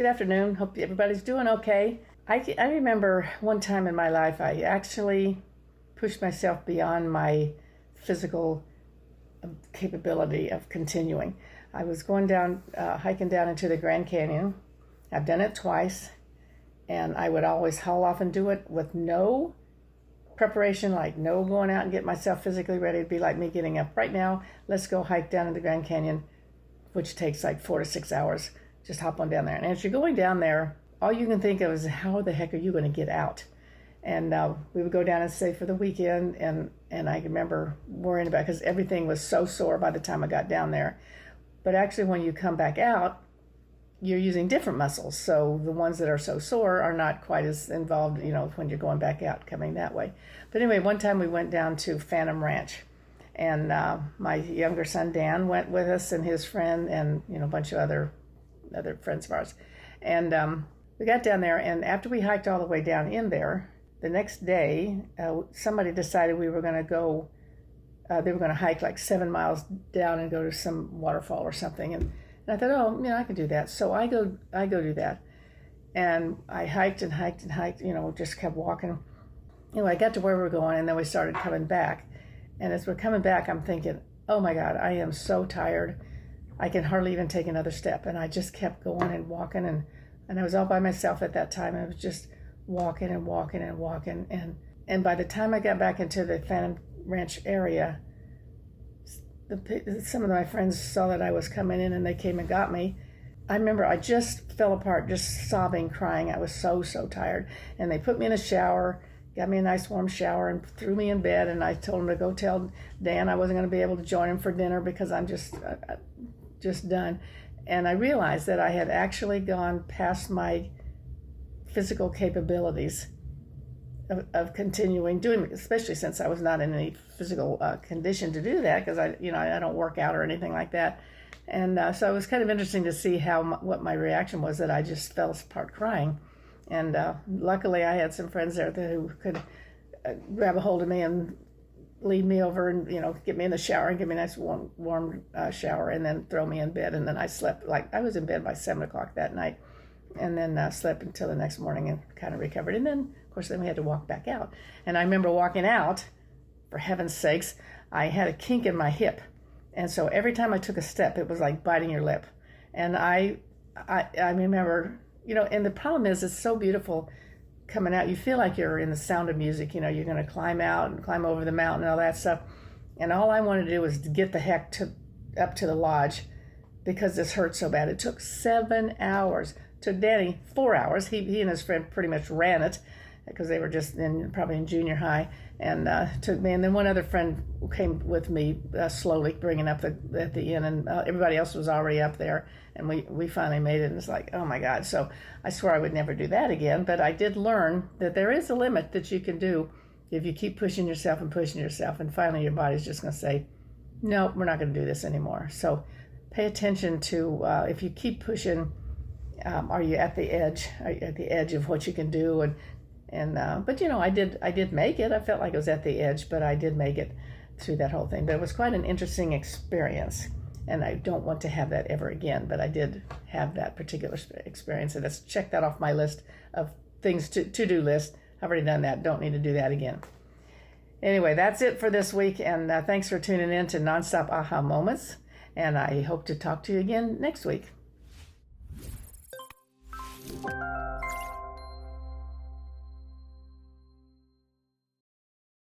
Good afternoon. Hope everybody's doing okay. I remember one time in my life I actually pushed myself beyond my physical capability of continuing. I was going down, hiking down into the Grand Canyon. I've done it twice, and I would always haul off and do it with no preparation, like no going out and get myself physically ready. It'd be like me getting up right now, let's go hike down in the Grand Canyon, which takes like 4 to 6 hours. Just hop on down there. And as you're going down there, all you can think of is how the heck are you going to get out? And we would go down and stay for the weekend, and I remember worrying about, because everything was so sore by the time I got down there. But actually when you come back out, you're using different muscles. So the ones that are so sore are not quite as involved, when you're going back out, coming that way. But anyway, one time we went down to Phantom Ranch, and my younger son, Dan, went with us, and his friend, and, a bunch of other friends of ours. And we got down there, and after we hiked all the way down in there, the next day, somebody decided we were going to go, they were going to hike like 7 miles down and go to some waterfall or something. And I thought, I can do that. So I go do that. And I hiked and hiked and hiked, just kept walking. Anyway, I got to where we were going, and then we started coming back. And as we're coming back, I'm thinking, oh my God, I am so tired. I can hardly even take another step. And I just kept going and walking, and I was all by myself at that time. And I was just walking and walking and walking. And by the time I got back into the Phantom Ranch area, some of my friends saw that I was coming in, and they came and got me. I remember I just fell apart, just sobbing, crying. I was so tired. And they put me in a shower, got me a nice warm shower, and threw me in bed. And I told them to go tell Dan I wasn't going to be able to join him for dinner because I'm just done. And I realized that I had actually gone past my physical capabilities of continuing doing, especially since I was not in any physical condition to do that, because I don't work out or anything like that. And so it was kind of interesting to see what my reaction was, that I just fell apart crying. And luckily I had some friends there who could grab a hold of me and lead me over and, get me in the shower and give me a nice warm shower, and then throw me in bed. And then I slept, I was in bed by 7 o'clock that night, and then slept until the next morning and kind of recovered. And then, of course, we had to walk back out. And I remember walking out, for heaven's sakes, I had a kink in my hip. And so every time I took a step, it was like biting your lip. And I remember, and the problem is, it's so beautiful coming out. You feel like you're in the Sound of Music. You're going to climb out and climb over the mountain and all that stuff. And all I wanted to do was get the heck up to the lodge, because this hurt so bad. It took 7 hours. It took Danny 4 hours. He and his friend pretty much ran it, because they were just probably in junior high, and took me. And then one other friend came with me slowly, bringing up at the inn, and everybody else was already up there. And we finally made it, and it's like, oh my God. So I swore I would never do that again, but I did learn that there is a limit that you can do if you keep pushing yourself, and finally your body's just going to say, no, we're not going to do this anymore. So pay attention to, if you keep pushing, are you at the edge? Are you at the edge of what you can do? But I did make it. I felt like I was at the edge, but I did make it through that whole thing. But it was quite an interesting experience, and I don't want to have that ever again. But I did have that particular experience, and let's check that off my list of things to-do list. I've already done that. Don't need to do that again. Anyway, that's it for this week, and thanks for tuning in to Nonstop Aha Moments, and I hope to talk to you again next week.